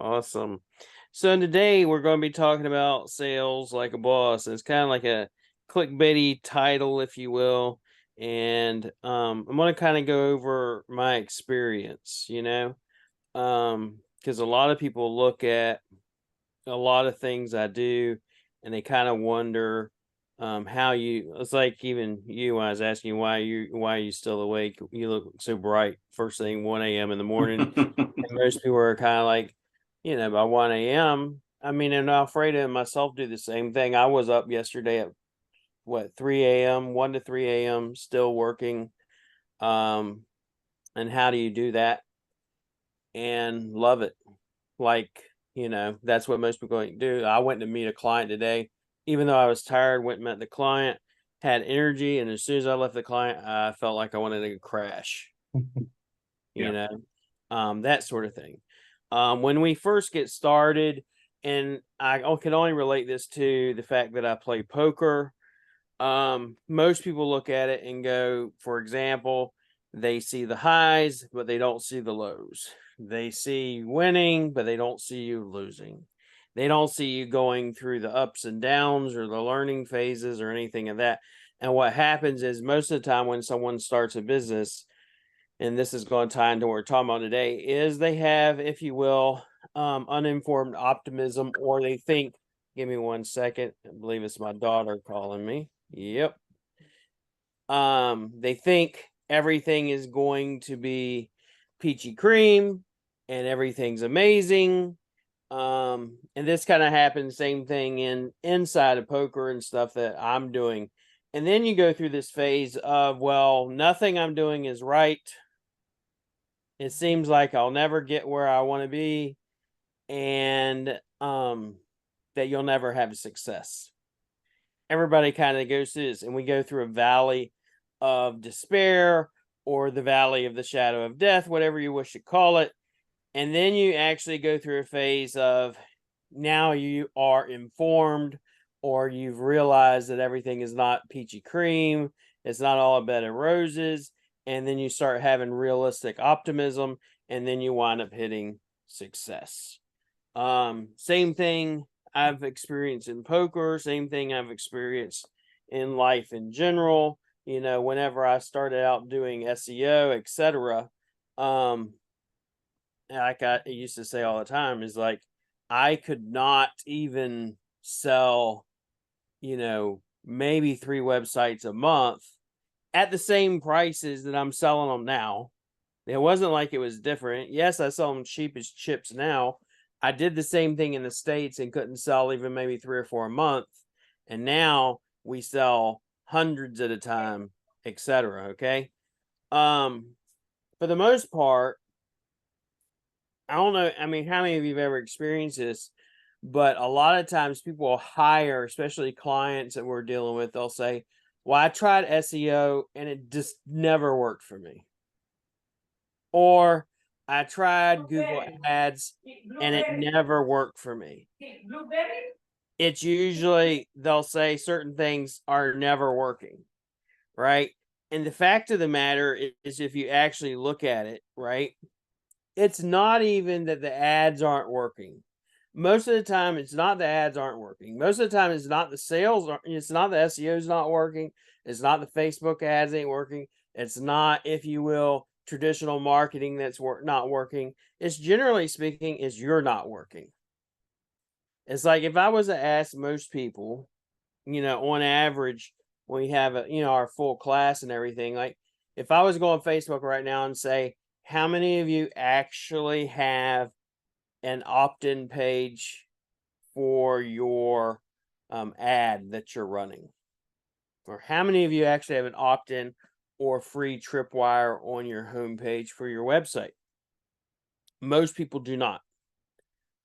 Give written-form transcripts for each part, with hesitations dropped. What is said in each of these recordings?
Awesome. So today we're going to be talking about sales like a boss. It's kind of like a clickbaity title, if you will. And I'm going to kind of go over my experience, because a lot of people look at a lot of things I do and they kind of wonder how you, it's like even you, when I was asking you why are you still awake? You look so bright first thing 1 a.m. in the morning. And most people are kind of like, by 1 a.m. I mean, and Alfredo and myself do the same thing. I was up yesterday at 3 a.m., 1 to 3 a.m., still working. Um, and how do you do that and love it? Like, that's what most people do. I went to meet a client today, even though I was tired, went and met the client, had energy. And as soon as I left the client, I felt like I wanted to crash, Yeah. that sort of thing. When we first get started, and I can only relate this to the fact that I play poker. Most people look at it and go, for example, they see the highs, but they don't see the lows. They see you winning, but they don't see you losing. They don't see you going through the ups and downs or the learning phases or anything of that. And what happens is most of the time when someone starts a business, and this is going to tie into what we're talking about today, is they have, if you will, uninformed optimism, or they think, give me 1 second. I believe it's my daughter calling me. Yep. They think everything is going to be peachy cream and everything's amazing. And this kind of happens, same thing inside of poker and stuff that I'm doing. And then you go through this phase of, well, nothing I'm doing is right. It seems like I'll never get where I want to be, and that you'll never have success. Everybody kind of goes through this, and we go through a valley of despair or the valley of the shadow of death, whatever you wish to call it. And then you actually go through a phase of now you are informed, or you've realized that everything is not peachy cream, it's not all a bed of roses, and then you start having realistic optimism, and then you wind up hitting success. Same thing I've experienced in poker, same thing I've experienced in life in general. Whenever I started out doing SEO, etc., um, like I used to say all the time, is like I could not even sell, maybe 3 websites a month at the same prices that I'm selling them now. It wasn't like it was different. Yes, I sell them cheap as chips now. I did the same thing in the States and couldn't sell even maybe 3 or 4 a month. And now we sell hundreds at a time, etc. Okay. Um, for the most part, I don't know. I mean, how many of you have ever experienced this? But a lot of times people will hire, especially clients that we're dealing with, they'll say, well, I tried SEO and it just never worked for me. Or I tried Google Ads and it never worked for me. It's usually they'll say certain things are never working, right? And the fact of the matter is, if you actually look at it, right, it's not even that the ads aren't working. Most of the time, it's not the ads aren't working. Most of the time, it's not the sales, it's not the SEO's not working. It's not the Facebook ads ain't working. It's not, if you will, traditional marketing that's not working. It's generally speaking, is you're not working. It's like if I was to ask most people, on average, when we have our full class and everything, like if I was to go on Facebook right now and say, how many of you actually have an opt-in page for your ad that you're running? Or how many of you actually have an opt-in or free tripwire on your homepage for your website? Most people do not.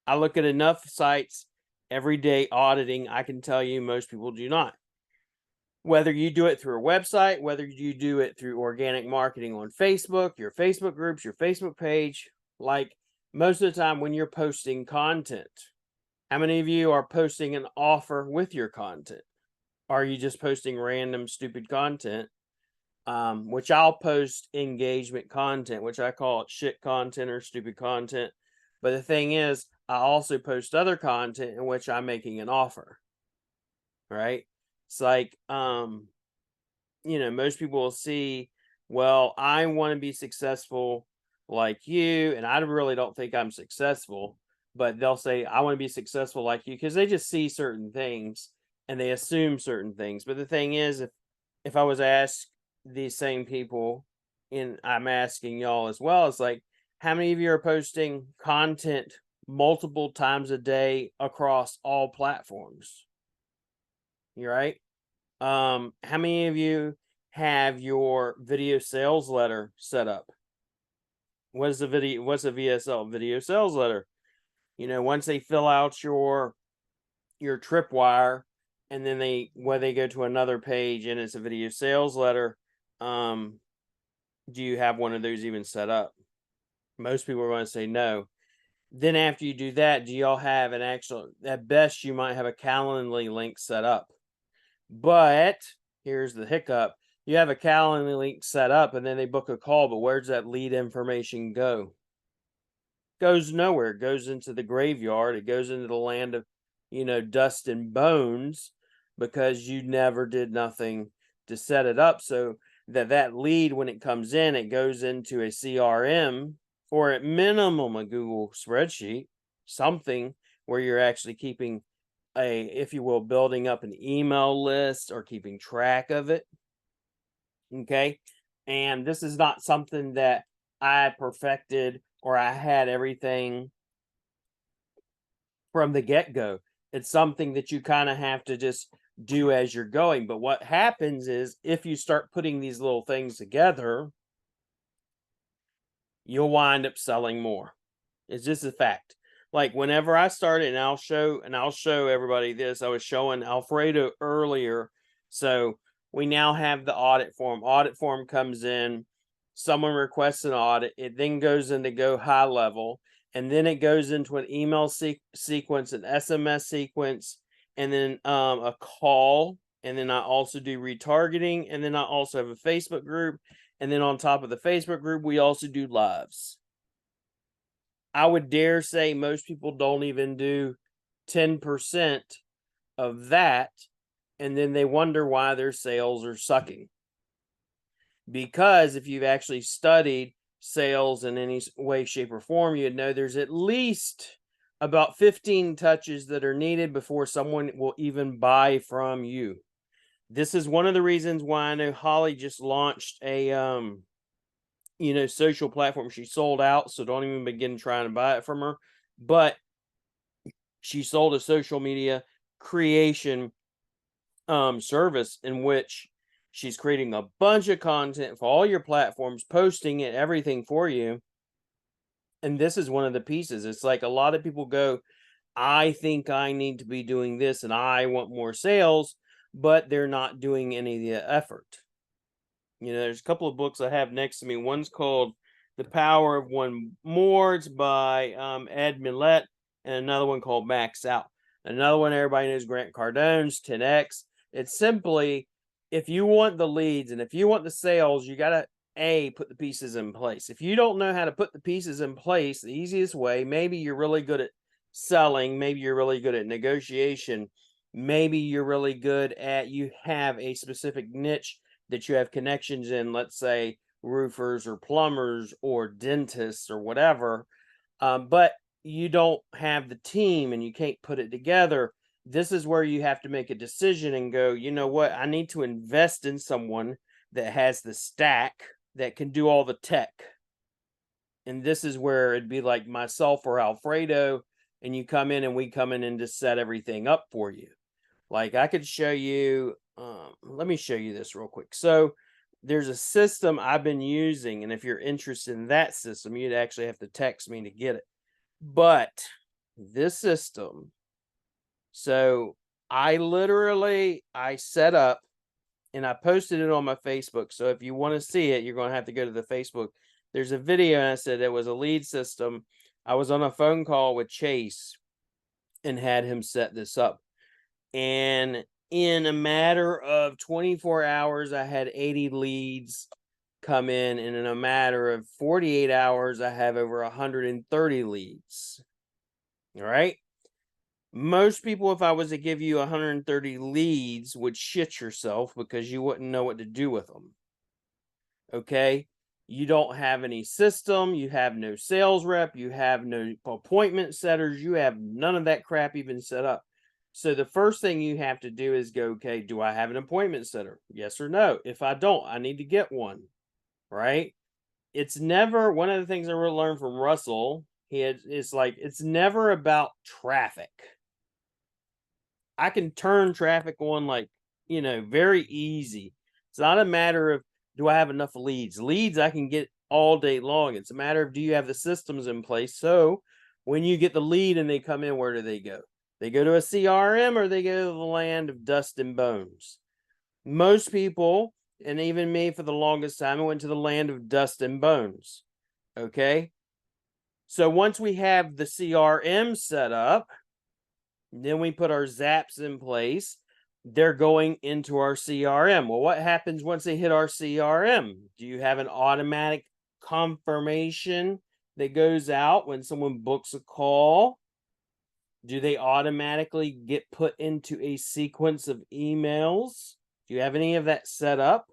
I look at enough sites every day auditing, I can tell you most people do not. Whether you do it through a website, whether you do it through organic marketing on Facebook, your Facebook groups, your Facebook page, like most of the time when you're posting content, how many of you are posting an offer with your content? Are you just posting random stupid content? Which I'll post engagement content, which I call it shit content or stupid content. But the thing is, I also post other content in which I'm making an offer, right? It's like, most people will see, well, I want to be successful like you, and I really don't think I'm successful, but they'll say, I want to be successful like you because they just see certain things and they assume certain things. But the thing is, if I was asked these same people, and I'm asking y'all as well, it's like, how many of you are posting content multiple times a day across all platforms? You're right. How many of you have your video sales letter set up? What's a VSL? Video sales letter. Once they fill out your tripwire, and then they go to another page and it's a video sales letter, do you have one of those even set up? Most people are going to say no. Then after you do that, do y'all have an actual, at best you might have a Calendly link set up? But here's the hiccup. You have a Calendly link set up and then they book a call, but where's that lead information go? Goes nowhere. It goes into the graveyard. It goes into the land of, dust and bones, because you never did nothing to set it up so that lead, when it comes in, it goes into a CRM, or at minimum a Google spreadsheet, something where you're actually keeping if you will, building up an email list or keeping track of it. Okay. And this is not something that I perfected or I had everything from the get-go. It's something that you kind of have to just do as you're going. But what happens is, if you start putting these little things together, you'll wind up selling more. It's just a fact. Like, whenever I started, and I'll show everybody this. I was showing Alfredo earlier. So we now have the audit form. Audit form comes in. Someone requests an audit. It then goes into go high level, and then it goes into an email sequence, an SMS sequence, and then a call. And then I also do retargeting, and then I also have a Facebook group. And then on top of the Facebook group, we also do lives. I would dare say most people don't even do 10% of that, and then they wonder why their sales are sucking. Because if you've actually studied sales in any way, shape, or form, you'd know there's at least about 15 touches that are needed before someone will even buy from you. This is one of the reasons why I know Holly just launched a social platform. She sold out, so don't even begin trying to buy it from her. But she sold a social media creation service in which she's creating a bunch of content for all your platforms, posting it, everything for you. And this is one of the pieces. It's like, a lot of people go, I think I need to be doing this and I want more sales, but they're not doing any of the effort. There's a couple of books I have next to me. One's called The Power of One More. It's by Ed Millett, and another one called Max Out. Another one everybody knows, Grant Cardone's 10X. It's simply, if you want the leads and if you want the sales, you got to put the pieces in place. If you don't know how to put the pieces in place, the easiest way, maybe you're really good at selling, maybe you're really good at negotiation, maybe you're really good at, you have a specific niche that you have connections in, let's say roofers or plumbers or dentists or whatever, but you don't have the team and you can't put it together. This is where you have to make a decision and go, you know what, I need to invest in someone that has the stack that can do all the tech. And this is where it'd be like myself or Alfredo, and you come in and we come in and just set everything up for you. Like, I could show you, let me show you this real quick. So there's a system I've been using, and if you're interested in that system, you'd actually have to text me to get it. But this system, so I set up and I posted it on my Facebook. So if you want to see it, you're going to have to go to the Facebook. There's a video, and I said it was a lead system. I was on a phone call with Chase and had him set this up. And in a matter of 24 hours, I had 80 leads come in a matter of 48 hours, I have over 130 leads. All right. Most people, if I was to give you 130 leads, would shit yourself because you wouldn't know what to do with them. Okay. You don't have any system. You have no sales rep. You have no appointment setters. You have none of that crap even set up. So the first thing you have to do is go, okay, do I have an appointment setter? Yes or no? If I don't, I need to get one, right? It's never, one of the things I really learned from Russell, it's like, it's never about traffic. I can turn traffic on like, very easy. It's not a matter of, do I have enough leads? Leads I can get all day long. It's a matter of, do you have the systems in place? So when you get the lead and they come in, where do they go? They go to a CRM or they go to the land of dust and bones. Most people, and even me for the longest time, I went to the land of dust and bones. Okay. So once we have the CRM set up, then we put our zaps in place. They're going into our CRM. Well, what happens once they hit our CRM? Do you have an automatic confirmation that goes out when someone books a call? Do they automatically get put into a sequence of emails? Do you have any of that set up?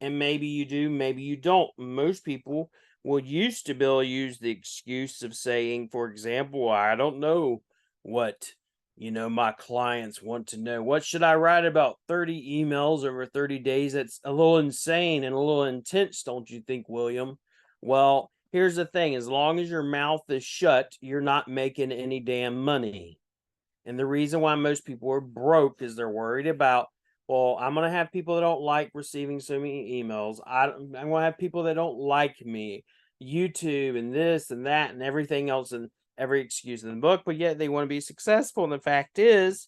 And maybe you do, maybe you don't. Most people would used to be able to use the excuse of saying, for example, I don't know what my clients want to know. What should I write about 30 emails over 30 days? That's a little insane and a little intense, don't you think, William? Well, here's the thing. As long as your mouth is shut, you're not making any damn money. And the reason why most people are broke is they're worried about, well, I'm going to have people that don't like receiving so many emails. I'm going to have people that don't like me, YouTube and this and that and everything else and every excuse in the book, but yet they want to be successful. And the fact is,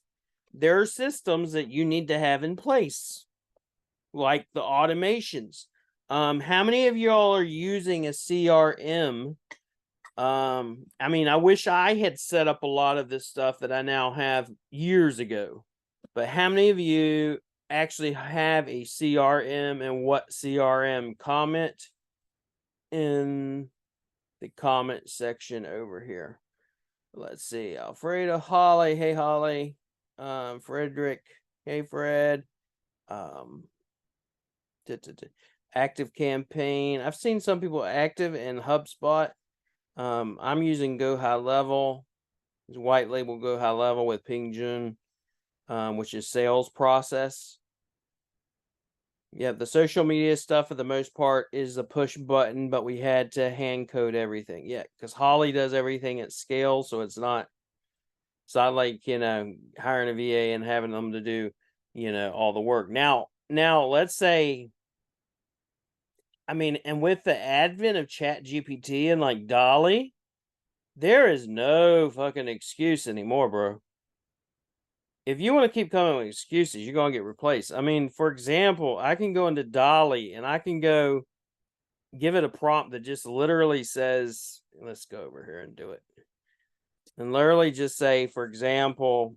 there are systems that you need to have in place, like the automations. How many of y'all are using a CRM? I mean, I wish I had set up a lot of this stuff that I now have years ago. But how many of you actually have a CRM and what CRM? Comment in the comment section over here. Let's see. Alfredo, Holly. Hey, Holly. Frederick. Hey, Fred. Active Campaign. I've seen some people active in HubSpot. I'm using Go High Level. It's white label Go High Level with Ping Jun, which is sales process. Yeah, the social media stuff for the most part is a push button, but we had to hand code everything. Yeah, because Holly does everything at scale, so it's not like hiring a VA and having them to do all the work. Now let's say, I mean, and with the advent of Chat GPT and like Dolly, there is no fucking excuse anymore, bro. If you want to keep coming with excuses, you're going to get replaced. I mean, for example, I can go into Dolly and I can go give it a prompt that just literally says, let's go over here and do it. And literally just say, for example,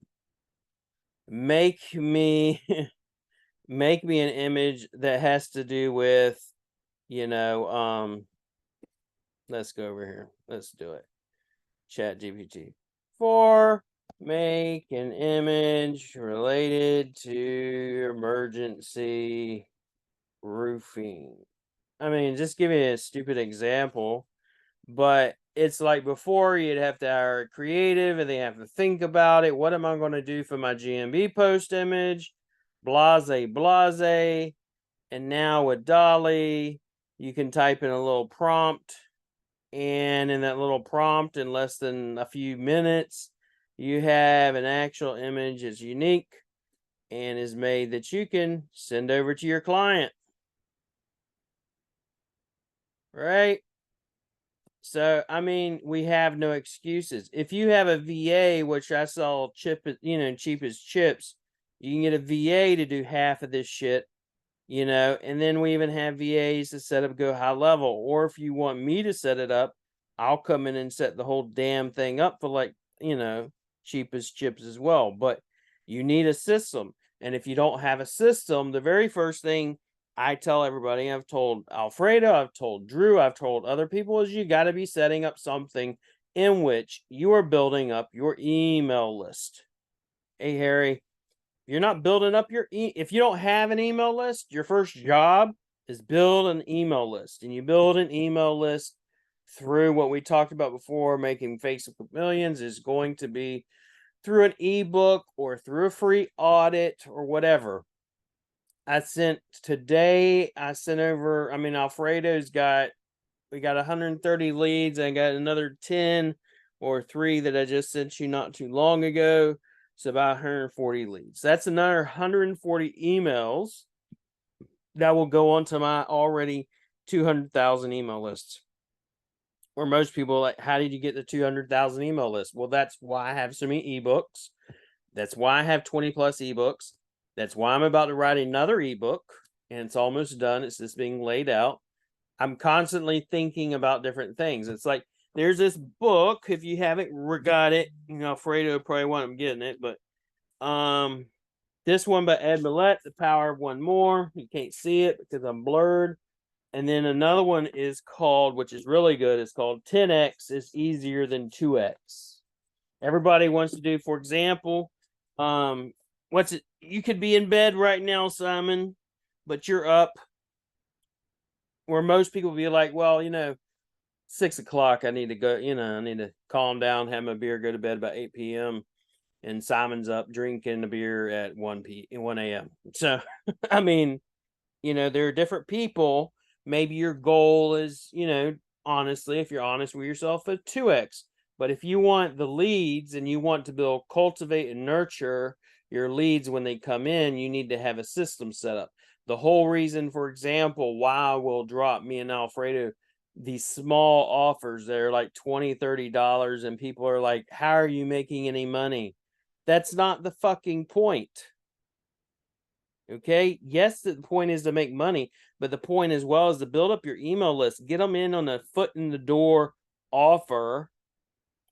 make me an image that has to do with, let's go over here. Let's do it. Chat GPT. Make an image related to emergency roofing. I mean, just give me a stupid example, but it's like before you'd have to hire a creative and they have to think about it. What am I going to do for my GMB post image? Blase. And now with Dolly, you can type in a little prompt, and in that little prompt, in less than a few minutes, you have an actual image that's unique and is made that you can send over to your client. Right? So, I mean, we have no excuses. If you have a VA, which I saw cheap as chips, you can get a VA to do half of this shit, and then we even have VAs to set up Go High Level. Or if you want me to set it up, I'll come in and set the whole damn thing up for like, cheap as chips as well. But you need a system. And if you don't have a system, the very first thing I tell everybody, I've told Alfredo, I've told Drew, I've told other people, is you got to be setting up something in which you are building up your email list. Hey, Harry, you're not building up if you don't have an email list, your first job is build an email list. And you build an email list through what we talked about before, making Facebook Millions, is going to be through an ebook or through a free audit or whatever. I sent over, we got 130 leads. I got another 10 or 3 that I just sent you not too long ago. It's about 140 leads. That's another 140 emails that will go onto my already 200,000 email lists. Where most people are like, how did you get the 200,000 email list? Well, that's why I have so many ebooks. That's why I have 20 plus ebooks. That's why I'm about to write another ebook, and it's almost done. It's just being laid out. I'm constantly thinking about different things. It's like there's this book. If you haven't got it, Fredo probably won't I'm getting it, but this one by Ed Millett, The Power of One More. You can't see it because I'm blurred. And then another one is called, which is really good, it's called 10x is easier than 2x. Everybody wants to do, for example, you could be in bed right now, Simon, but you're up. Where most people be like, well, 6 o'clock, I need to go, I need to calm down, have my beer, go to bed about 8 p.m. And Simon's up drinking a beer at 1 a.m. So, I mean, there are different people. Maybe your goal is, honestly, if you're honest with yourself, a 2x. But if you want the leads and you want to cultivate and nurture your leads when they come in, you need to have a system set up. The whole reason, for example, why I will drop me and Alfredo these small offers that are like $20, $30, and people are like, how are you making any money? That's not the fucking point. Okay. Yes, the point is to make money, but the point as well is to build up your email list, get them in on a foot in the door offer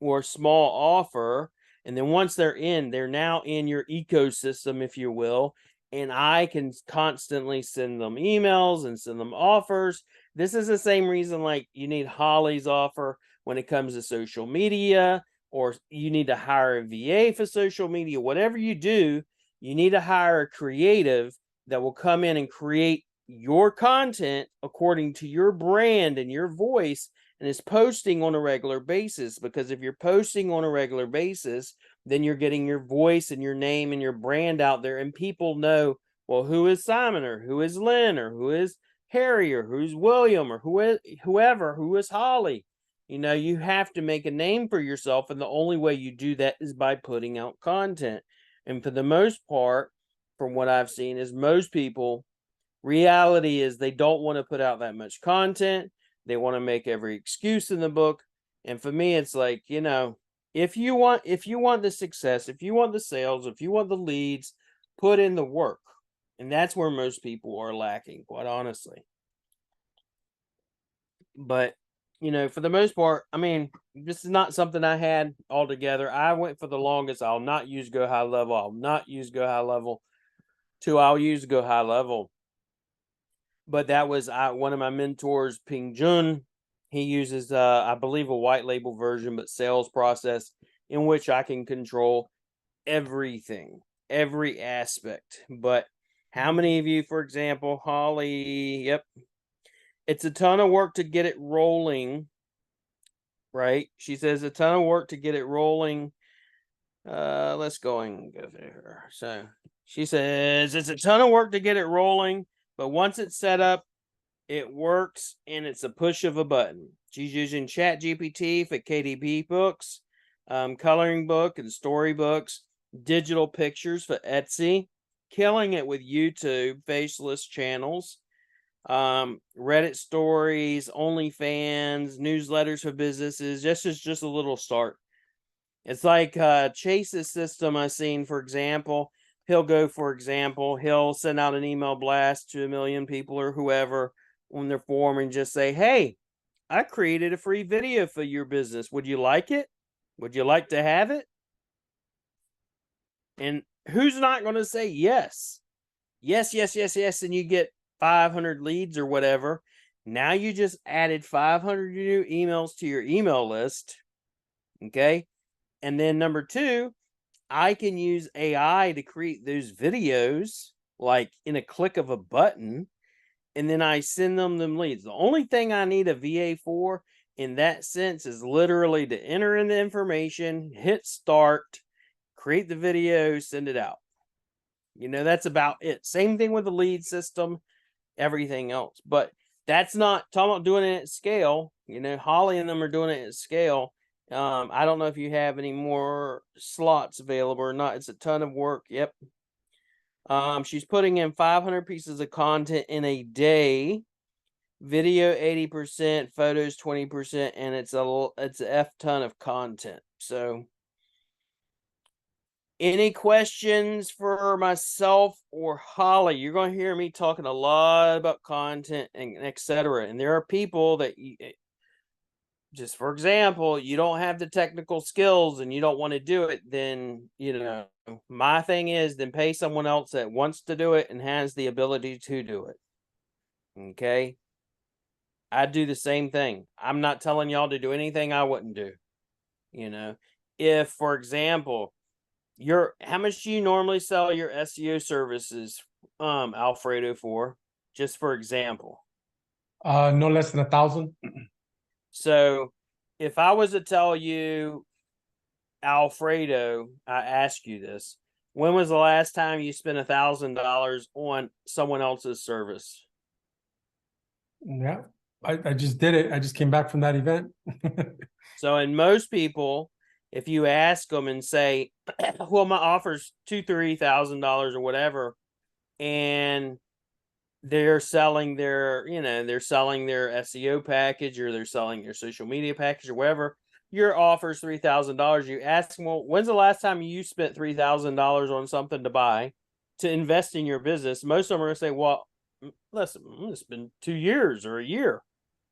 or small offer. And then once they're in, they're now in your ecosystem, if you will. And I can constantly send them emails and send them offers. This is the same reason, like, you need Holly's offer when it comes to social media, or you need to hire a VA for social media. Whatever you do, you need to hire a creative that will come in and create your content according to your brand and your voice, and is posting on a regular basis. Because if you're posting on a regular basis, then you're getting your voice and your name and your brand out there, and people know, well, who is Simon, or who is Lynn, or who is Harry, or who's William, or who is Holly. You have to make a name for yourself, and the only way you do that is by putting out content. And for the most part, from what I've seen, is most people, reality is they don't want to put out that much content. They want to make every excuse in the book. And for me, it's like, if you want the success, if you want the sales, if you want the leads, put in the work. And that's where most people are lacking, quite honestly. But, for the most part, this is not something I had altogether. I went for the longest. I'll not use Go High Level. I'll not use Go High Level. I'll use Go High Level. But that was one of my mentors, Ping Jun. He uses, I believe, a white label version, but sales process, in which I can control everything, every aspect. But how many of you, for example, Holly, yep, it's a ton of work to get it rolling, right? She says a ton of work to get it rolling. Let's go through her. So she says it's a ton of work to get it rolling, but once it's set up, it works, and it's a push of a button. She's using ChatGPT for KDP books, coloring book and storybooks, digital pictures for Etsy, killing it with YouTube, faceless channels, Reddit stories, OnlyFans, newsletters for businesses. Just a little start. It's like Chase's system I've seen, for example. He'll send out an email blast to 1 million people or whoever on their forum and just say, hey, I created a free video for your business. Would you like it? Would you like to have it? And who's not going to say yes? Yes. And you get 500 leads or whatever. Now you just added 500 new emails to your email list. Okay. And then number two, I can use AI to create those videos like in a click of a button, and then I send them leads. The only thing I need a VA for in that sense is literally to enter in the information, hit start, create the video, send it out. That's about it. Same thing with the lead system, everything else. But that's not talking about doing it at scale. Holly and them are doing it at scale. I don't know if you have any more slots available or not. It's a ton of work. Yep. She's putting in 500 pieces of content in a day. Video 80%, photos 20%, and it's a F ton of content. So, any questions for myself or Holly? You're going to hear me talking a lot about content and etc. And there are people that just for example, you don't have the technical skills and you don't want to do it, then, my thing is then pay someone else that wants to do it and has the ability to do it. Okay. I do the same thing. I'm not telling y'all to do anything I wouldn't do. If, for example, how much do you normally sell your SEO services, Alfredo, for? Just for example. No less than 1,000. So if I was to tell you, Alfredo, I ask you this, when was the last time you spent $1,000 on someone else's service? Yeah, I just did it. I just came back from that event. So, in most people, if you ask them and say, well, my offer's $2,000-3,000 or whatever, and they're selling their SEO package, or they're selling their social media package or whatever, your offer's $3,000. You ask them, well, when's the last time you spent $3,000 on something to invest in your business? Most of them are going to say, well, listen, it's been 2 years or a year.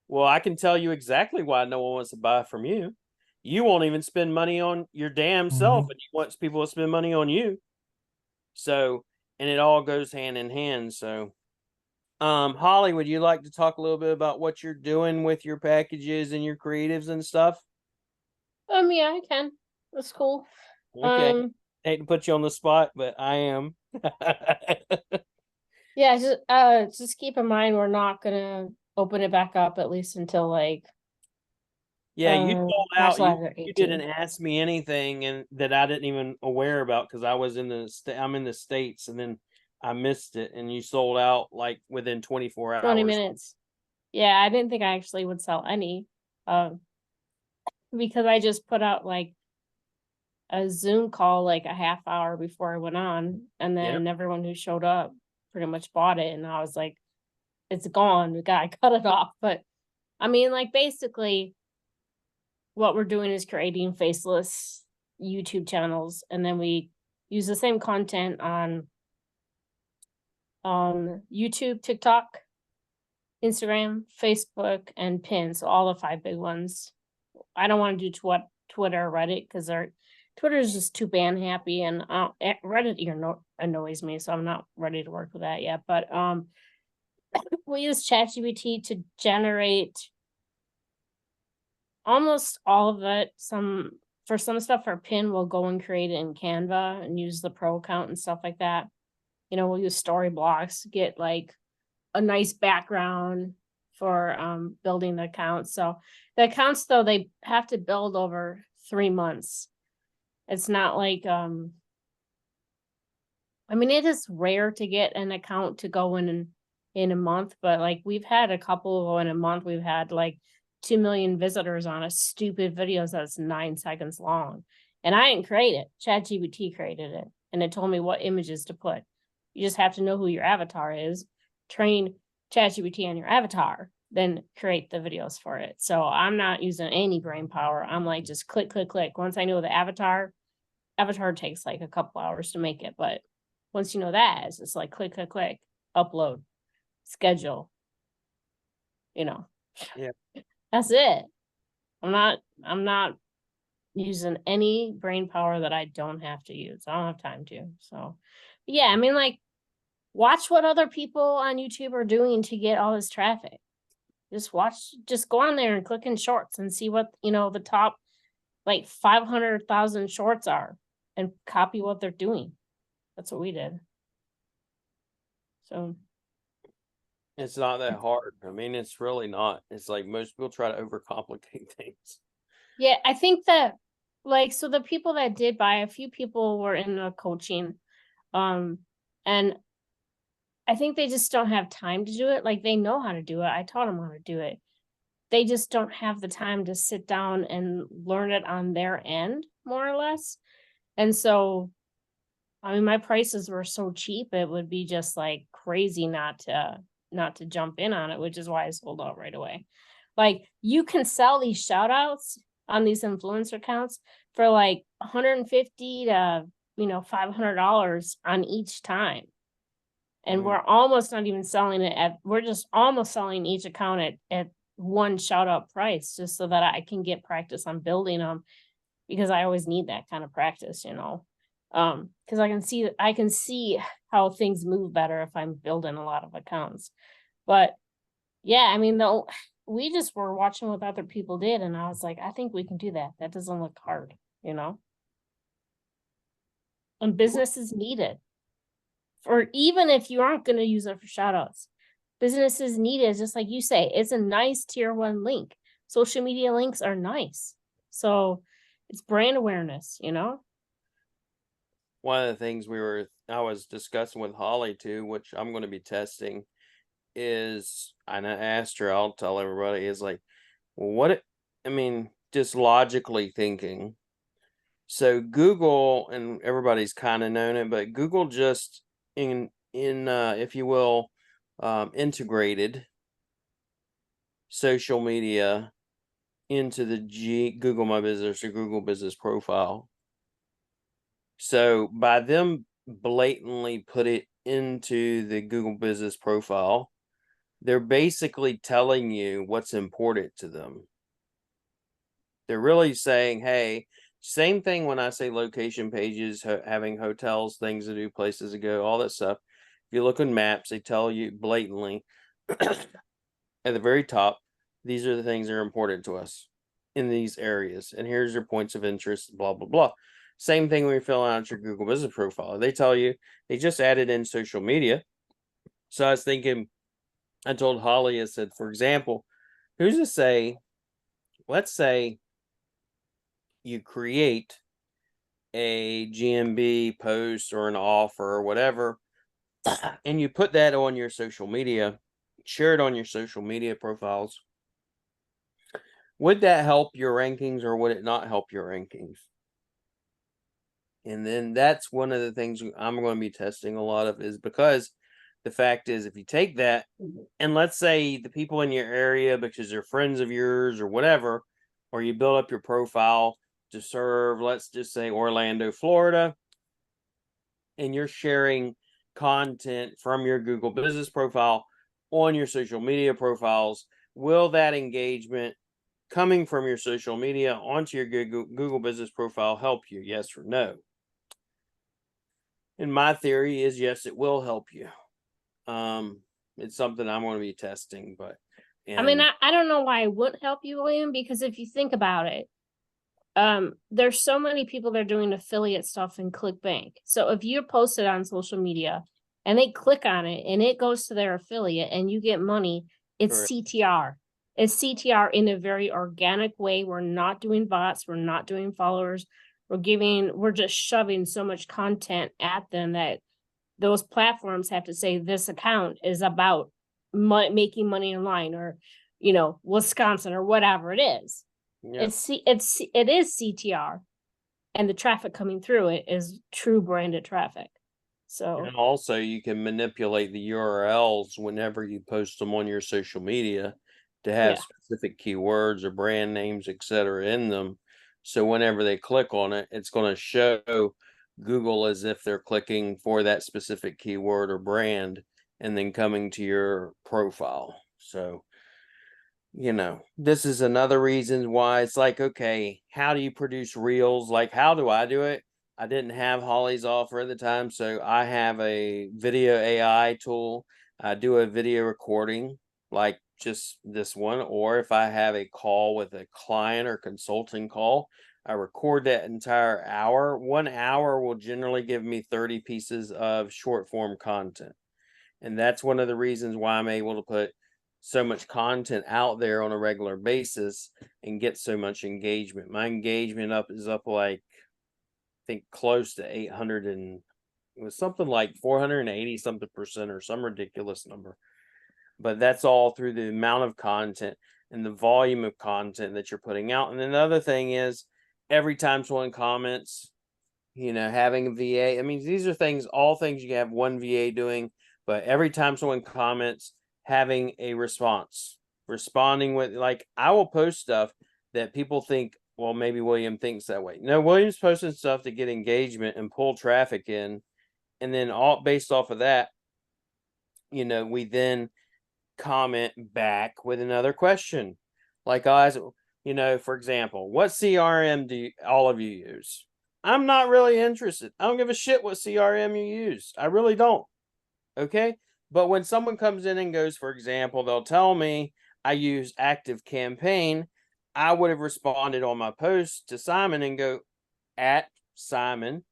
Well, I can tell you exactly why no one wants to buy from you. You won't even spend money on your damn self, and you want people to spend money on you. So, and it all goes hand in hand. So, Holly, would you like to talk a little bit about what you're doing with your packages and your creatives and stuff? Yeah, I can. That's cool. Okay. Hate to put you on the spot, but I am. Yeah, just keep in mind we're not gonna open it back up at least until like you sold out. You 18. didn't ask me anything and that I didn't even aware about because I was I'm in the States, and then I missed it, and you sold out like within 24 hours. 20 minutes. Yeah, I didn't think I actually would sell any. Because I just put out like a Zoom call like a half hour before I went on, and then everyone who showed up pretty much bought it, and I was like, it's gone. The guy cut it off. But I mean, like, basically what we're doing is creating faceless YouTube channels, and then we use the same content on YouTube, TikTok, Instagram, Facebook, and Pin. So all the 5 big ones. I don't want to do Twitter or Reddit because Twitter is just too ban happy, and Reddit annoys me, so I'm not ready to work with that yet. But we use ChatGPT to generate almost all of it. For some stuff for Pin, we'll go and create it in Canva and use the pro account and stuff like that. We'll use story blocks, get like a nice background for building the accounts. So the accounts, though, they have to build over 3 months. It's not like I mean, it is rare to get an account to go in a month, but like we've had a couple go in a month. We've had like 2 million visitors on a stupid videos that's 9 seconds long. And I didn't create it. ChatGPT created it, and it told me what images to put. You just have to know who your avatar is, train ChatGPT on your avatar, then create the videos for it. So I'm not using any brain power. I'm like, just click, click, click. Once I know the avatar takes like a couple hours to make it. But once you know that, it's like click, click, click, upload, schedule, Yeah. That's it. I'm not using any brain power that I don't have to use. I don't have time to. So yeah, I mean, like, watch what other people on YouTube are doing to get all this traffic. Just go on there and click in shorts and see what, the top like 500,000 shorts are and copy what they're doing. That's what we did. So It's not that hard. I mean, it's really not. It's like most people try to overcomplicate things. yeah, I think that so the people that did buy, a few people were in the coaching. And I think they just don't have time to do it. Like they know how to do it. I taught them how to do it. They just don't have the time to sit down and learn it on their end, more or less. And so, I mean, my prices were so cheap, it would be just like crazy not to jump in on it, which is why I sold out right away. Like you can sell these shout outs on these influencer accounts for like $150 to $500 on each time. And we're almost not even selling it we're just almost selling each account at one shout out price, just so that I can get practice on building them, because I always need that kind of practice, because I can see how things move better if I'm building a lot of accounts. But yeah, I mean, we just were watching what other people did, and I was like, I think we can do that. That doesn't look hard, and businesses need it. Or even if you aren't going to use it for shout outs, businesses need it, just like you say, it's a nice tier 1 link. Social media links are nice. So it's brand awareness, One of the things I was discussing with Holly too, which I'm going to be testing, is, and I asked her, I'll tell everybody, is like, just logically thinking. So Google, and everybody's kind of known it, but Google just if you will, integrated social media into the Google My Business or Google Business Profile. So by them blatantly put it into the Google Business Profile, they're basically telling you what's important to them. They're really saying, hey, same thing when I say location pages, having hotels, things to do, places to go, all that stuff. If you look on maps, they tell you blatantly at the very top, these are the things that are important to us in these areas. And here's your points of interest, blah, blah, blah. Same thing when you're filling out your Google Business Profile. They tell you, they just added in social media. So I was thinking, I told Holly, I said, for example, who's to say, let's say you create a GMB post or an offer or whatever, and you put that on your social media, share it on your social media profiles. Would that help your rankings or would it not help your rankings? And then that's one of the things I'm going to be testing a lot of, is because the fact is, if you take that and let's say the people in your area, because they're friends of yours or whatever, or you build up your profile to serve, let's just say Orlando, Florida, and you're sharing content from your Google Business Profile on your social media profiles, will that engagement coming from your social media onto your Google Business Profile help you? Yes or no? And my theory is yes, it will help you. It's something I'm going to be testing, but I mean, I don't know why it wouldn't help you, William, because if you think about it, there's so many people that are doing affiliate stuff in ClickBank. So if you post it on social media and they click on it and it goes to their affiliate and you get money, it's Correct. CTR. It's CTR in a very organic way. We're not doing bots. We're not doing followers. We're just shoving so much content at them that those platforms have to say this account is about making money online, or, Wisconsin or whatever it is. Yeah. It is CTR, and the traffic coming through it is true branded traffic. So, and also you can manipulate the URLs whenever you post them on your social media to have specific keywords or brand names, etc. in them. So whenever they click on it, it's going to show Google as if they're clicking for that specific keyword or brand and then coming to your profile. So, this is another reason why it's like, okay, how do you produce reels? Like, how do I do it? I didn't have Holly's offer at the time, so I have a video AI tool. I do a video recording like just this one, or if I have a call with a client or consulting call, I record that entire hour. 1 hour will generally give me 30 pieces of short form content. And that's one of the reasons why I'm able to put so much content out there on a regular basis and get so much engagement. My engagement is up like, I think close to 800, and it was something like 480 something percent or some ridiculous number. But that's all through the amount of content and the volume of content that you're putting out. And then the other thing is, every time someone comments, having a VA, I mean, these are all things you have one VA doing, but every time someone comments, having a response, responding with, like, I will post stuff that people think, well, maybe William thinks that way. No, William's posting stuff to get engagement and pull traffic in. And then all based off of that, we then comment back with another question. Like, guys, for example, what CRM do all of you use? I'm not really interested. I don't give a shit what CRM you use. I really don't. Okay. But when someone comes in and goes, for example, they'll tell me I use Active Campaign, I would have responded on my post to Simon and go, at Simon,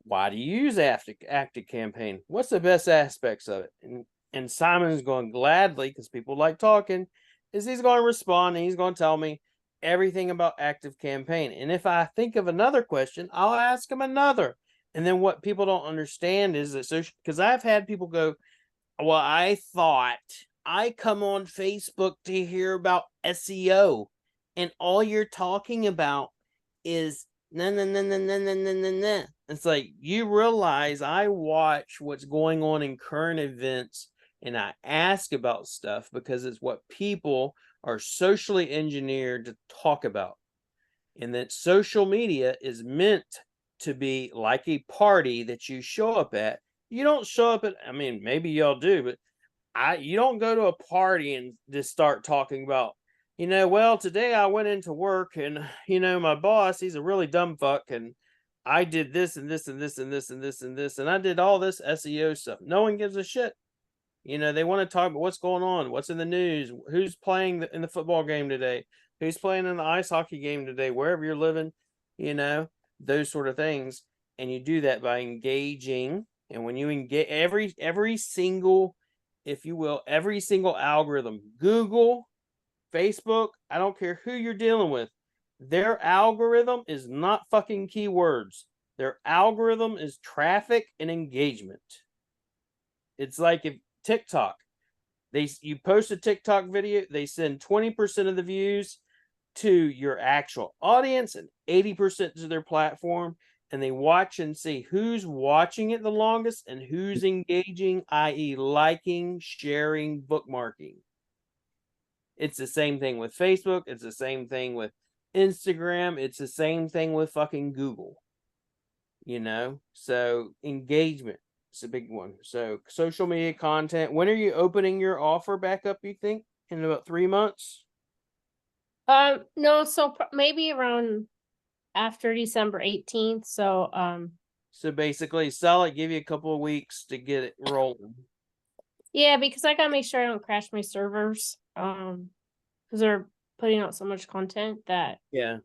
why do you use Active Campaign? What's the best aspects of it? And Simon's going gladly, because people like talking, is he's going to respond and he's going to tell me everything about Active Campaign. And if I think of another question, I'll ask him another. And then what people don't understand is that, because I've had people go, well, I thought I come on Facebook to hear about SEO, and all you're talking about is no. It's like, you realize I watch what's going on in current events and I ask about stuff because it's what people are socially engineered to talk about. And that social media is meant to be like a party that you show up at. You don't show up at, I mean, maybe y'all do, but you don't go to a party and just start talking about, well, today I went into work and, my boss, he's a really dumb fuck, and I did this and this and this and this and this and this, and I did all this SEO stuff. No one gives a shit. They want to talk about what's going on, what's in the news, who's playing in the football game today, who's playing in the ice hockey game today, wherever you're living, those sort of things. And you do that by engaging. And when you engage every single, if you will, every single algorithm, Google, Facebook, I don't care who you're dealing with, their algorithm is not fucking keywords. Their algorithm is traffic and engagement. It's like if TikTok, you post a TikTok video, they send 20% of the views to your actual audience and 80% to their platform, and they watch and see who's watching it the longest and who's engaging, i.e. liking, sharing, bookmarking. It's the same thing with Facebook. It's the same thing with Instagram. It's the same thing with fucking Google. So engagement is a big one. So social media content. When are you opening your offer back up, you think? In about 3 months? No, so maybe around after December 18th. So basically sell it, give you a couple of weeks to get it rolling. Yeah, because I gotta make sure I don't crash my servers. Because they're putting out so much content that, Yeah.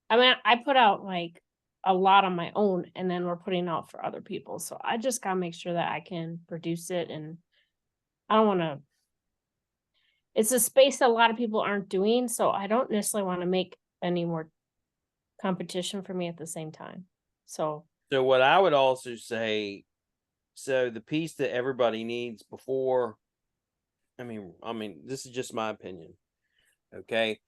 I mean, I put out like a lot on my own, and then we're putting out for other people. So I just gotta make sure that I can produce it, and I don't want to. It's a space that a lot of people aren't doing, so I don't necessarily want to make any more competition for me at the same time. So what I would also say, so the piece that everybody needs before, I mean, this is just my opinion. Okay.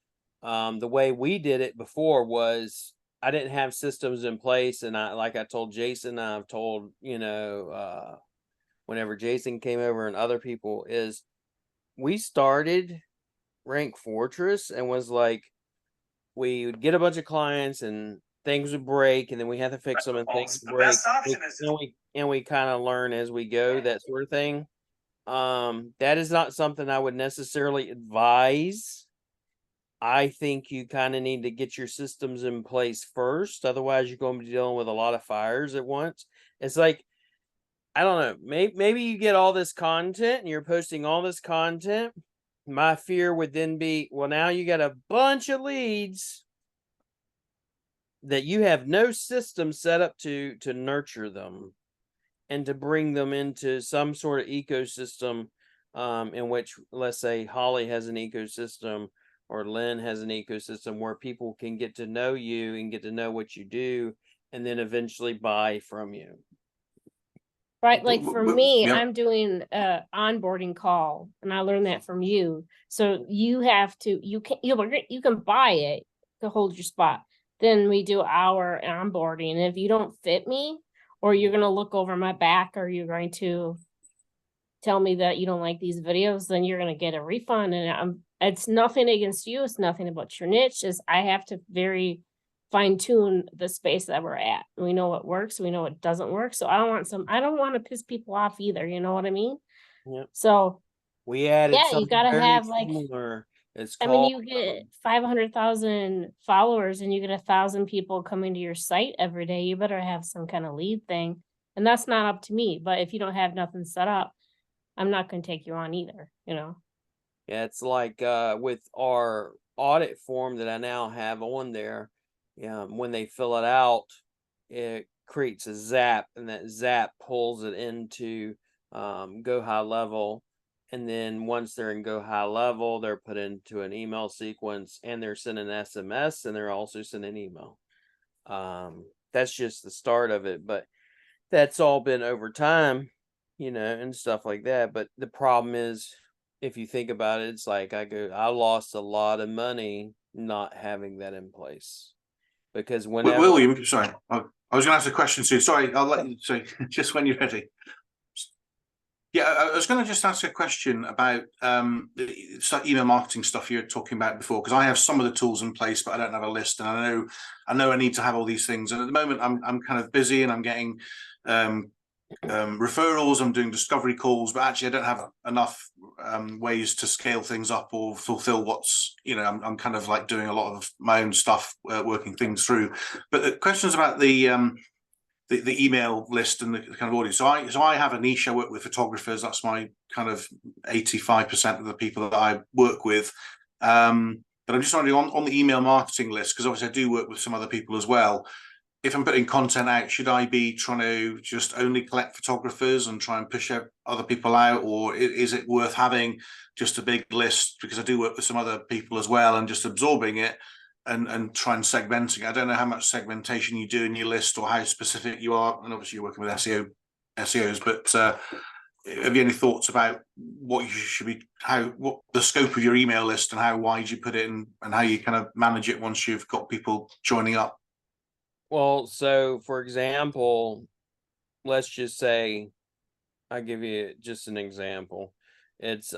The way we did it before was I didn't have systems in place, and like I told Jason, I've told, whenever Jason came over and other people, is we started Rank Fortress and was like, we would get a bunch of clients and things would break, and then we had to fix them, and things would break. And we kind of learn as we go, that sort of thing. That is not something I would necessarily advise I think you kind of need to get your systems in place first. Otherwise, you're going to be dealing with a lot of fires at once. It's like, I don't know, maybe you get all this content and you're posting all this content. My fear would then be, well, now you got a bunch of leads that you have no system set up to nurture them and to bring them into some sort of ecosystem, in which, let's say, Holly has an ecosystem or Lynn has an ecosystem where people can get to know you and get to know what you do and then eventually buy from you. Right, like for me, Yep. I'm doing a onboarding call, and I learned that from you. So you have to, you can buy it to hold your spot. Then we do our onboarding, and if you don't fit me, or you're gonna look over my back, or you're going to tell me that you don't like these videos, then you're gonna get a refund. And it's nothing against you. It's nothing about your niche. Is I have to very fine tune the space that we're at. We know what works, we know what doesn't work. So I don't want to piss people off either. You know what I mean? Yep. So We added yeah, you something gotta very have like, similar. It's I mean, called you get 500,000 followers and you get 1,000 people coming to your site every day. You better have some kind of lead thing. And that's not up to me. But if you don't have nothing set up, I'm not going to take you on either, you know? Yeah, it's like with our audit form that I now have on there. Yeah, when they fill it out, it creates a zap, and that zap pulls it into Go High Level. And then once they're in Go High Level, they're put into an email sequence, and they're sending SMS, and they're also sending email. That's just the start of it, but that's all been over time, you know, and stuff like that. But the problem is, if you think about it, it's like I lost a lot of money not having that in place, because whenever William, sorry, I was going to ask a question soon. Sorry, I'll let you say just when you're ready. Yeah, I was going to just ask a question about the email marketing stuff you were talking about before, because I have some of the tools in place, but I don't have a list, and I know I need to have all these things. And at the moment, I'm kind of busy, and I'm getting referrals. I'm doing discovery calls, but actually, I don't have enough ways to scale things up or fulfill what's, you know, I'm kind of like doing a lot of my own stuff, working things through. But the questions about the email list and the kind of audience. So I have a niche. I work with photographers. That's my kind of 85% of the people that I work with. But I'm just wondering on the email marketing list, because obviously I do work with some other people as well. If I'm putting content out, should I be trying to just only collect photographers and try and push other people out, or is it worth having just a big list? Because I do work with some other people as well, and just absorbing it and try and segmenting. I don't know how much segmentation you do in your list or how specific you are. And obviously you're working with SEOs, but have you any thoughts about what you should be, what the scope of your email list and how wide you put it in, and how you kind of manage it once you've got people joining up? Well, so for example, let's just say, I'll give you just an example. It's,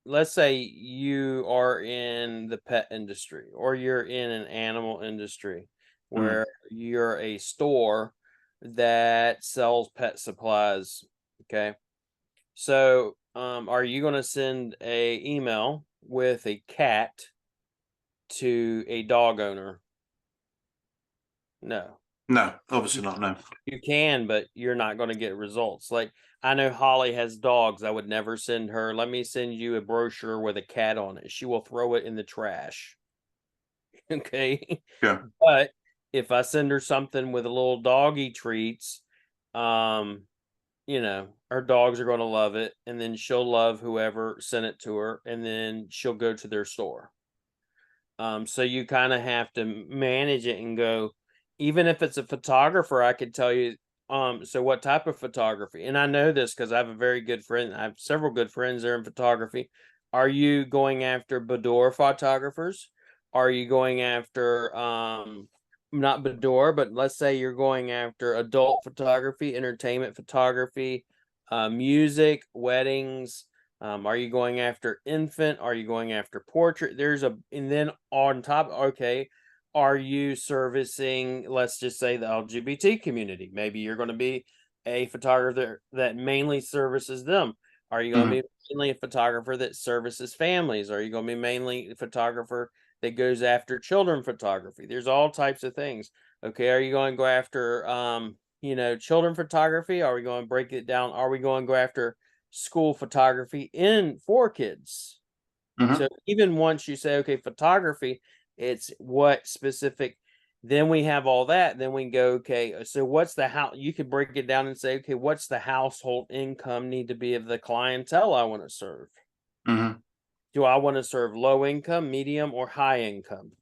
let's say you are in the pet industry, or you're in an animal industry where you're a store that sells pet supplies. Okay. So, are you going to send a email with a cat to a dog owner? No. No, obviously not. No. You can, but you're not going to get results. Like, I know Holly has dogs. I would never send her, let me send you a brochure with a cat on it. She will throw it in the trash. Okay. Yeah. But if I send her something with a little doggy treats, you know, her dogs are going to love it. And then she'll love whoever sent it to her. And then she'll go to their store. So you kind of have to manage it and go, even if it's a photographer, I could tell you, so what type of photography? And I know this because I have a very good friend. I have several good friends there in photography. Are you going after boudoir photographers? Are you going after, not boudoir, but let's say you're going after adult photography, entertainment photography, music, weddings? Are you going after infant? Are you going after portrait? And then on top, okay, are you servicing, let's just say, the LGBT community? Maybe you're going to be a photographer that mainly services them. Are you going to be mainly a photographer that services families? Are you going to be mainly a photographer that goes after children photography. There's all types of things. Okay, are you going to go after children photography? Are we going to break it down? Are we going to go after school photography for kids? Mhm. So even once you say, okay, photography, it's what specific, then we have all that. Then we can go, okay, so what's the how you could break it down and say, okay, what's the household income need to be of the clientele I want to serve? Mhm. Do I want to serve low income, medium, or high income?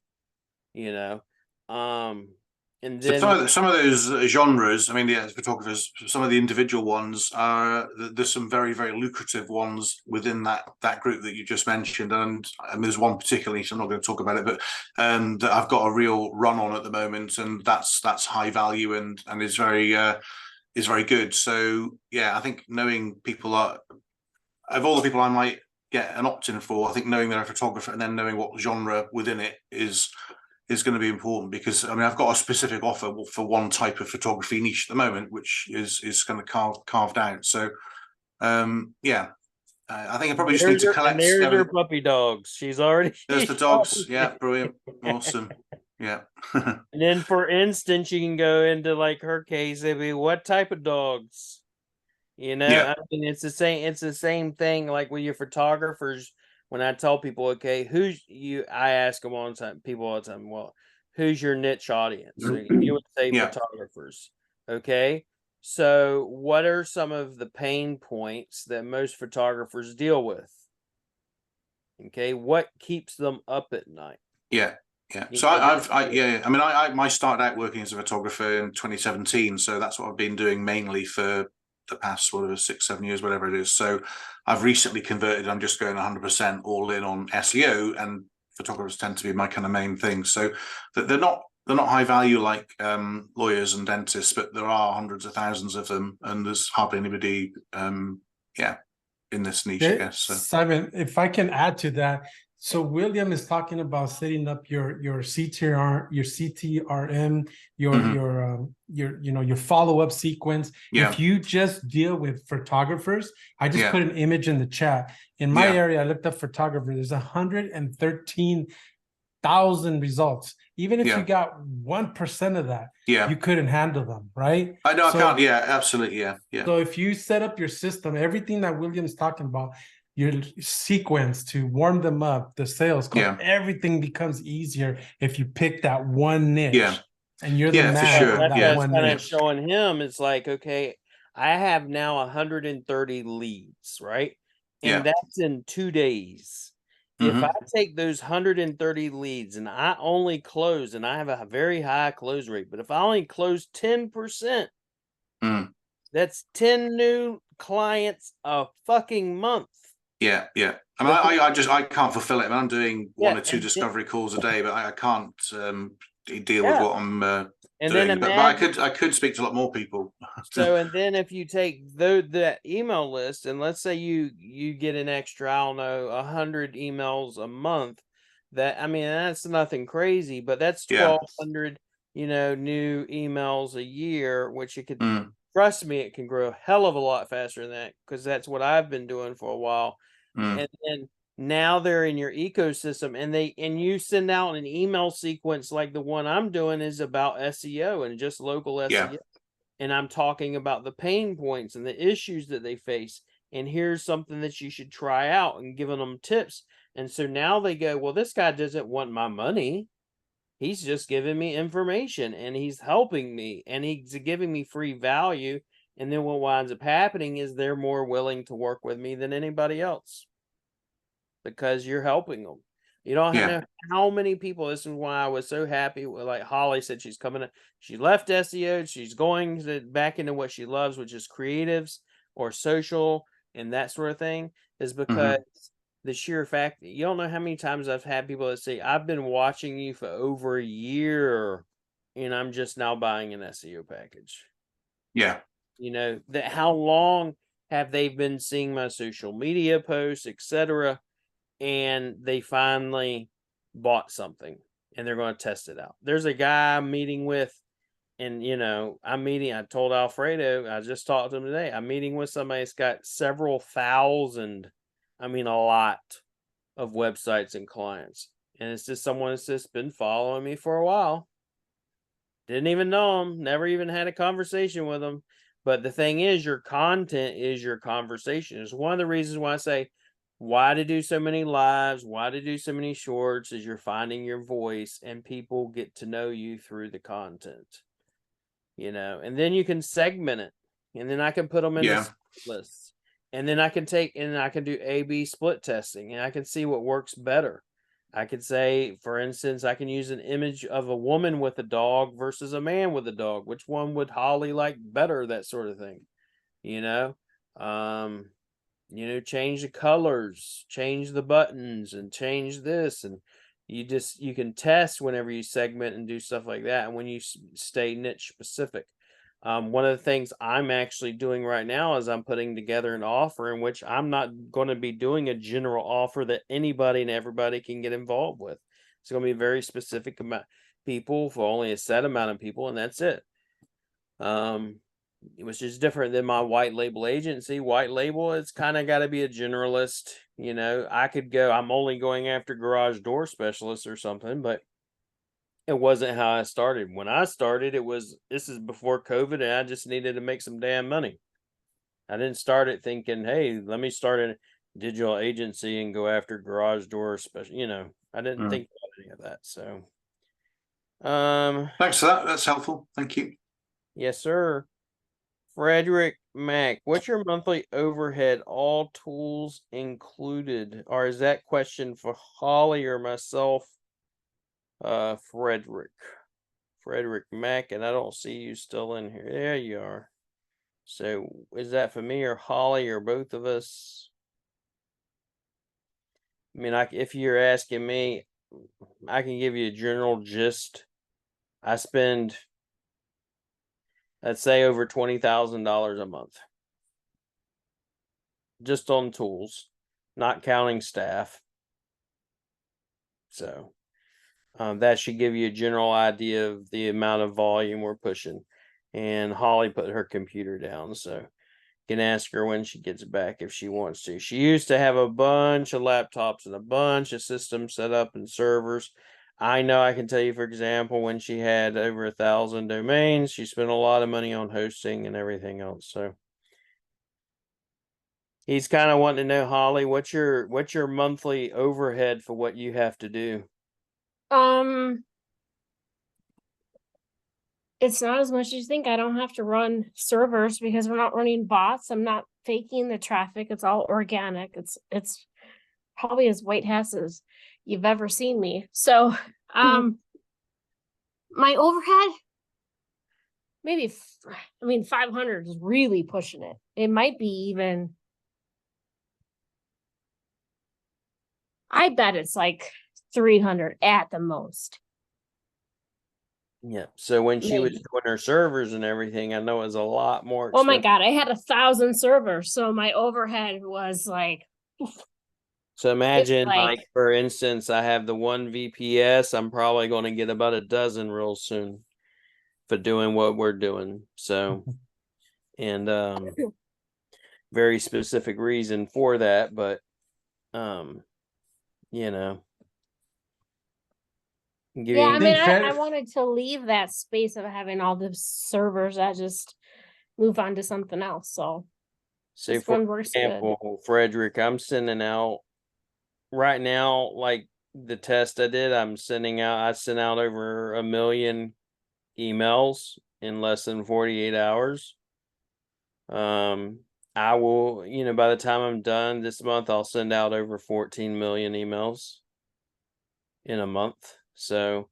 And So then some of those genres, I mean, the photographers, some of the individual ones are, there's some very, very lucrative ones within that group that you just mentioned. And there's one particularly, so I'm not going to talk about it, but that I've got a real run on at the moment, and that's high value and is very good. So yeah, I think knowing people of all the people I might get an opt-in for, I think knowing they're a photographer and then knowing what genre within it is going to be important, because I mean I've got a specific offer for one type of photography niche at the moment, which is kind of carved out. So yeah, I think I probably just need to collect. There's her puppy dogs. She's already. There's the dogs. Yeah, brilliant, awesome. Yeah. And then, for instance, you can go into like her case. It'd be what type of dogs. Yeah. I mean, it's the same. It's the same thing. Like with your photographers, when I tell people, okay, I ask them all the time. People all the time. Well, who's your niche audience? So you would say Yeah. photographers. Okay. So, what are some of the pain points that most photographers deal with? Okay, what keeps them up at night? Yeah. Yeah. You So know, I started out working as a photographer in 2017. So that's what I've been doing mainly for the past 6-7 years, whatever it is. So I've recently converted. I'm just going 100% all in on SEO, and photographers tend to be my kind of main thing. So they're not high value like lawyers and dentists, but there are hundreds of thousands of them, and there's hardly anybody in this niche, I guess. So. Simon, if I can add to that, so William is talking about setting up your CTR, your CTRM, your follow-up sequence. Yeah. If you just deal with photographers, I just put an image in the chat. In my area, I looked up photographers. There's 113,000 results. Even if you got 1% of that, you couldn't handle them, right? I know, I can't. Yeah, absolutely. Yeah. So if you set up your system, everything that William's talking about, your sequence to warm them up, the sales call, everything becomes easier if you pick that one niche and you're the man. For sure. That's kind of showing him. It's like, okay, I have now 130 leads, right? And that's in 2 days. If I take those 130 leads and I only close, and I have a very high close rate, but if I only close 10%, that's 10 new clients a fucking month. Yeah. I mean, I can't fulfill it. I mean, I'm doing 1 or 2 discovery calls a day, but I can't deal with what I'm doing. But I could speak to a lot more people. So, and then if you take that email list, and let's say you get an extra, I don't know, 100 emails a month. That, I mean, that's nothing crazy, but that's 1,200, new emails a year, which it could. Trust me, it can grow a hell of a lot faster than that, because that's what I've been doing for a while. And then now they're in your ecosystem, and you send out an email sequence like the one I'm doing is about SEO and just local SEO. And I'm talking about the pain points and the issues that they face. And here's something that you should try out, and giving them tips. And so now they go, well, this guy doesn't want my money. He's just giving me information, and he's helping me, and he's giving me free value. And then what winds up happening is they're more willing to work with me than anybody else, because you're helping them. You don't know how many people. This is why I was so happy. Like Holly said, she's coming. She left SEO. She's going back into what she loves, which is creatives or social and that sort of thing. Is because the sheer fact that you don't know how many times I've had people that say, I've been watching you for over a year and I'm just now buying an SEO package. Yeah. That how long have they been seeing my social media posts, etc., and they finally bought something and they're going to test it out. There's a guy I'm meeting with, and I told Alfredo, I just talked to him today, I'm meeting with somebody that's got several thousand, I mean a lot of websites and clients. And it's just someone that's just been following me for a while. Didn't even know them, never even had a conversation with them. But the thing is, your content is your conversation. It's one of the reasons why I say why to do so many lives, why to do so many shorts, is you're finding your voice and people get to know you through the content. You know, and then you can segment it, and then I can put them into lists, and then I can do A/B split testing, and I can see what works better. I could say, for instance, I can use an image of a woman with a dog versus a man with a dog. Which one would Holly like better? That sort of thing, you know. Change the colors, change the buttons, and change this, and you can test whenever you segment and do stuff like that, and when you stay niche specific. One of the things I'm actually doing right now is I'm putting together an offer in which I'm not going to be doing a general offer that anybody and everybody can get involved with. It's going to be very specific amount people for only a set amount of people, and that's it. Which is different than my white label agency. White label, it's kind of got to be a generalist. You know, I'm only going after garage door specialists or something, but it wasn't how I started. When I started, this is before COVID, and I just needed to make some damn money. I didn't start it thinking, hey, let me start a digital agency and go after garage door special. You know, I didn't think about any of that. So, thanks for that. That's helpful. Thank you. Yes, sir. Frederick Mack, what's your monthly overhead, all tools included? Or is that question for Holly or myself? Frederick Mack, and I don't see you still in here. There you are. So is that for me or Holly or both of us? I mean, if you're asking me, I can give you a general gist. I spend, let's say, over $20,000 a month just on tools, not counting staff. So that should give you a general idea of the amount of volume we're pushing. And Holly put her computer down, so you can ask her when she gets back if she wants to. She used to have a bunch of laptops and a bunch of systems set up and servers. I know, I can tell you, for example, when she had over 1,000 domains, she spent a lot of money on hosting and everything else. So he's kind of wanting to know, Holly, what's your monthly overhead for what you have to do? It's not as much as you think. I don't have to run servers because we're not running bots. I'm not faking the traffic. It's all organic. It's probably as white hat as you've ever seen me. So, my overhead, maybe, 500 is really pushing it. It might be even, I bet it's like 300 at the most. Yeah. So when she was doing her servers and everything, I know it was a lot more expensive. Oh my God, I had 1,000 servers. So my overhead was like. So imagine, like, for instance, I have the one VPS. I'm probably going to get about a dozen real soon for doing what we're doing. So, and very specific reason for that, but you know. Yeah, I mean, I wanted to leave that space of having all the servers. I just move on to something else. So for example, Frederick, I'm sending out right now, like the test I did, I sent out over 1 million emails in less than 48 hours. I will, by the time I'm done this month, I'll send out over 14 million emails in a month. So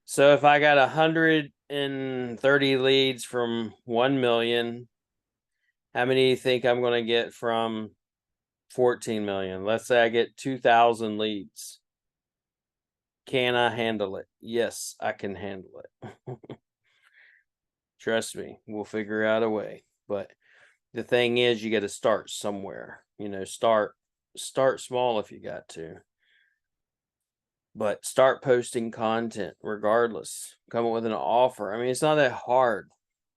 if I got 130 leads from 1 million, how many do you think I'm going to get from 14 million? Let's say I get 2,000 leads. Can I handle it? Yes, I can handle it. Trust me, we'll figure out a way. But the thing is, you got to start somewhere. Start small if you got to. But start posting content regardless. Come up with an offer. I mean, it's not that hard.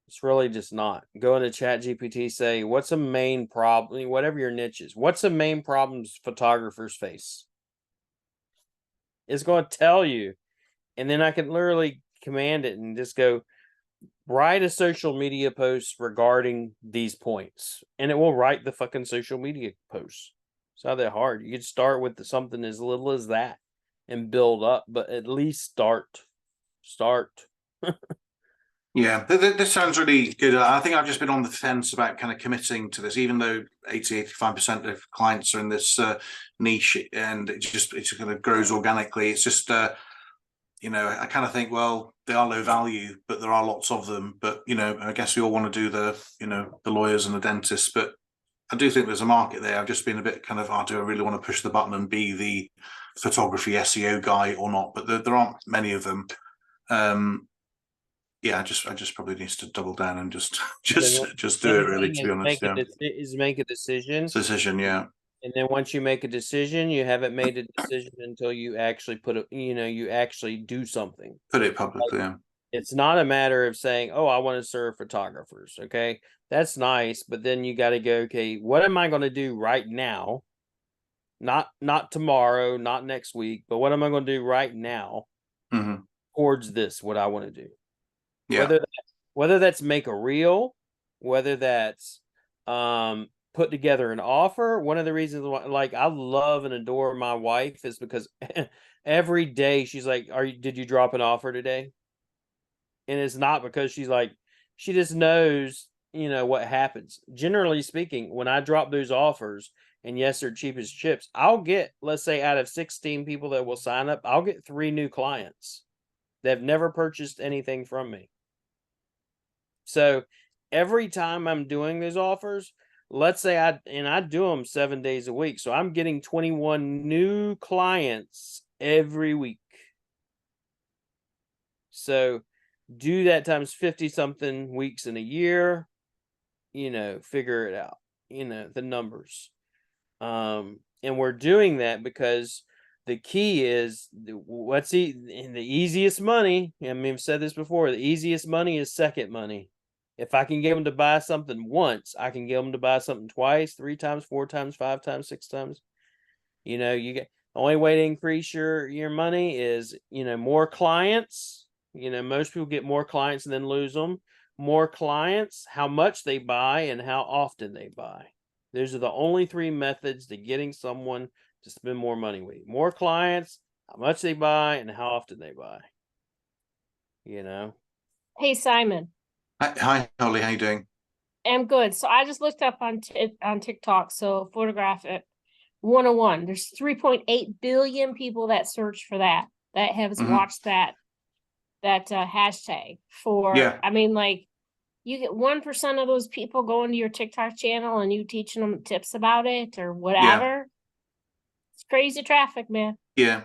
It's really just not. Go into ChatGPT, say, what's a main problem, whatever your niche is, what's the main problems photographers face? It's going to tell you. And then I can literally command it and just go, write a social media post regarding these points. And it will write the fucking social media post. It's not that hard. You could start with something as little as that and build up, but at least start. Yeah, this sounds really good. I think I've just been on the fence about kind of committing to this, even though 85% of clients are in this niche, and it just kind of grows organically. It's just, you know, I kind of think, well, they are low value, but there are lots of them. But, you know, I guess we all want to do the, you know, the lawyers and the dentists, but I do think there's a market there. I've just been a bit kind of, oh, do I really want to push the button and be the photography SEO guy or not? But there aren't many of them. Yeah, I just probably needs to double down and just do it really, to be honest. Make a decision. Decision, yeah. And then once you make a decision, you haven't made a decision until you actually you actually do something. Put it publicly, yeah. It's not a matter of saying, oh, I want to serve photographers. Okay. That's nice. But then you got to go, okay, what am I going to do right now? Not tomorrow, not next week, but what am I going to do right now towards this, what I want to do? Yeah. Whether that's make a reel, whether that's put together an offer. One of the reasons why, like, I love and adore my wife is because every day she's like, did you drop an offer today? And it's not because she's like, she just knows, you know, what happens. Generally speaking, when I drop those offers, and yes, they're cheap as chips, I'll get, let's say out of 16 people that will sign up, I'll get 3 new clients that have never purchased anything from me. So every time I'm doing those offers, let's say I do them 7 days a week. So I'm getting 21 new clients every week. So do that times 50 something weeks in a year, you know, figure it out, you know, the numbers. And we're doing that because the key is the easiest money. I mean, I've said this before, the easiest money is second money. If I can get them to buy something once, I can get them to buy something twice, 3 times, 4 times, 5 times, 6 times. You know, the only way to increase your money is, you know, more clients. You know, most people get more clients and then lose them. More clients, how much they buy, and how often they buy. Those are the only 3 methods to getting someone to spend more money with you. More clients, how much they buy, and how often they buy. You know? Hey, Simon. Hi, Holly. How you doing? I'm good. So I just looked up on TikTok. So Photograph It 101. There's 3.8 billion people that search for that have watched that hashtag for. Yeah. I mean, like, you get 1% of those people going to your TikTok channel and you teaching them tips about it or whatever. Yeah. It's crazy traffic, man. Yeah.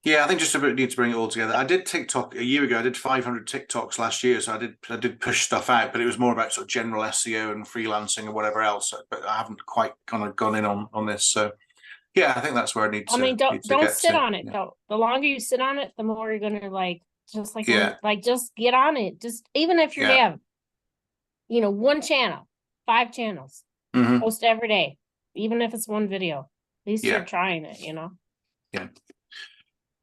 I think just need to bring it all together. I did TikTok a year ago. I did 500 TikToks last year, so I did push stuff out, but it was more about sort of general SEO and freelancing and whatever else. But I haven't quite kind of gone in on this. So yeah, I think that's where I need to. I mean, don't sit on it though. The longer you sit on it, the more you're gonna just get on it. Just even if you have, you know, 1 channel, 5 channels, post every day, even if it's 1 video. At least you're trying it, you know. Yeah.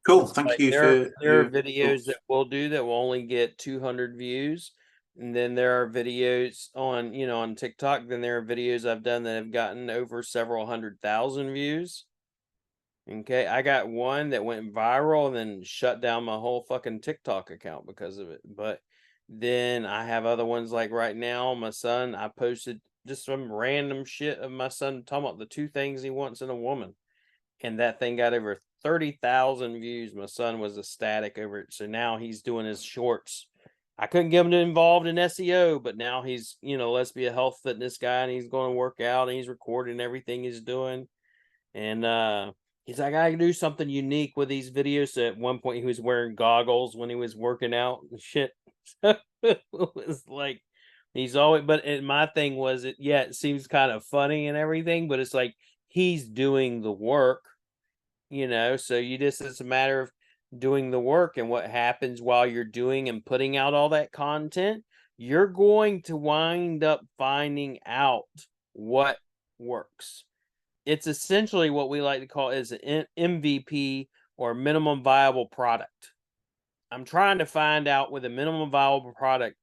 Cool. Thank you. There are videos that we'll do that will only get 200 views. And then there are videos on TikTok. Then there are videos I've done that have gotten over several 100,000 views. Okay. I got one that went viral and then shut down my whole fucking TikTok account because of it. But then I have other ones like right now, my son, I posted just some random shit of my son talking about the 2 things he wants in a woman. And that thing got over 30,000 views. My son was ecstatic over it. So now he's doing his shorts. I couldn't get him involved in SEO, but now he's, you know, let's be a health fitness guy, and he's going to work out, and he's recording everything he's doing. And he's like, I can do something unique with these videos. So at one point he was wearing goggles when he was working out and shit. So it was like, he's always, but my thing was, it seems kind of funny and everything, but it's like, he's doing the work. You know, so it's a matter of doing the work, and what happens while you're doing and putting out all that content, you're going to wind up finding out what works. it's essentially what we like to call is an MVP, or minimum viable product. I'm trying to find out with a minimum viable product,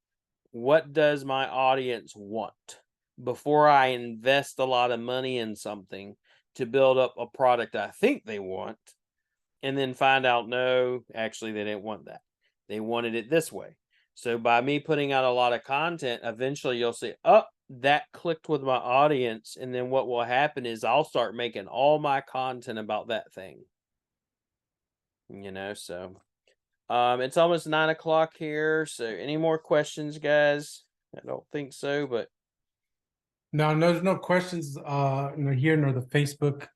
what does my audience want before I invest a lot of money in something to build up a product I think they want, and then find out, no, actually they didn't want that. They wanted it this way. So by me putting out a lot of content, eventually you'll see, oh, that clicked with my audience. And then what will happen is I'll start making all my content about that thing. You know, so it's almost 9 o'clock here. So any more questions, guys? I don't think so, but No, there's no questions nor here nor the Facebook.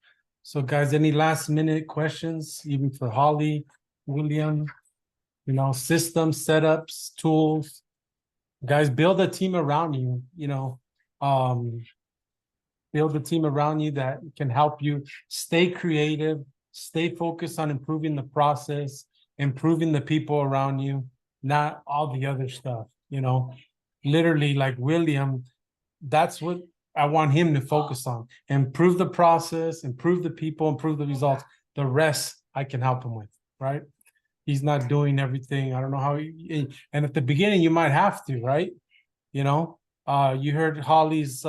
So guys, any last minute questions, even for Holly, William, you know, systems, setups, tools. Guys, build a team around you, you know. Build a team around you that can help you stay creative, stay focused on improving the process, improving the people around you, not all the other stuff, you know. Literally, like William, that's what I want him to focus on. Improve the process, improve the people, improve the results. The rest I can help him with, right? He's not doing everything. I don't know how and at the beginning you might have to, right? You know, you heard Holly's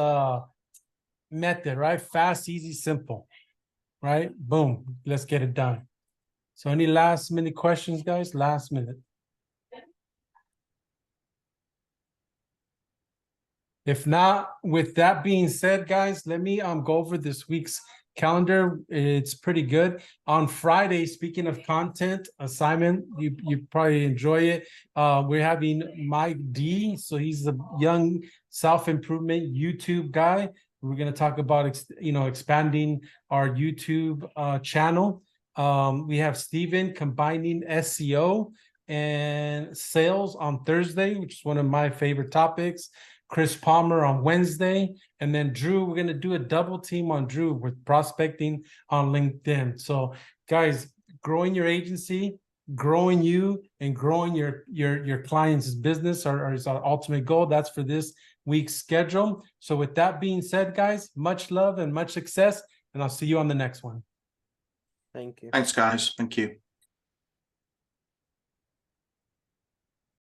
method, right? Fast, easy, simple, right? Boom, let's get it done. So any last minute questions, guys? Last minute. If not, with that being said, guys, let me go over this week's calendar. It's pretty good. On Friday, speaking of content assignment, you probably enjoy it. We're having Mike D. So he's a young self-improvement YouTube guy. We're going to talk about expanding our YouTube channel. We have Steven combining SEO and sales on Thursday, which is one of my favorite topics. Chris Palmer on Wednesday, and then Drew, we're going to do a double team on Drew with prospecting on LinkedIn. So guys, growing your agency, growing you, and growing your clients' business is our ultimate goal. That's for this week's schedule. So with that being said, guys, much love and much success, and I'll see you on the next one. thank you. Thanks, guys. Thank you.